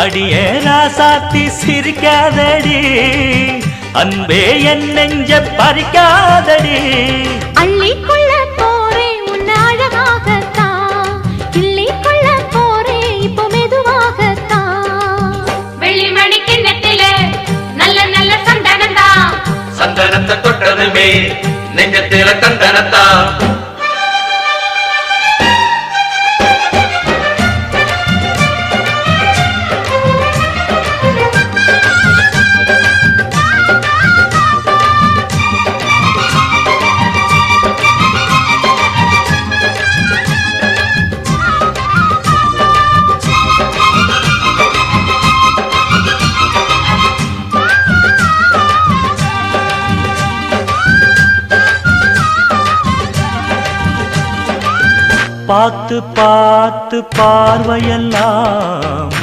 அடியே ராசாத்தி சிரிக்காதடி அன்பே என் நெஞ்ச பறிக்காதடி அள்ளிக்கொள்ள போரே உன்னை அழகாகத்தான் கிள்ளிக்கொள்ள போரே இப்போ மெதுவாகத்தான் வெள்ளிமணி கிண்ணத்தில நல்ல நல்ல சந்தனந்தா சந்தனத்தை தொட்டதுமே நெஞ்சத்தில தந்தனத்தா பார்த்து பார்த்து பார்வையெல்லாம்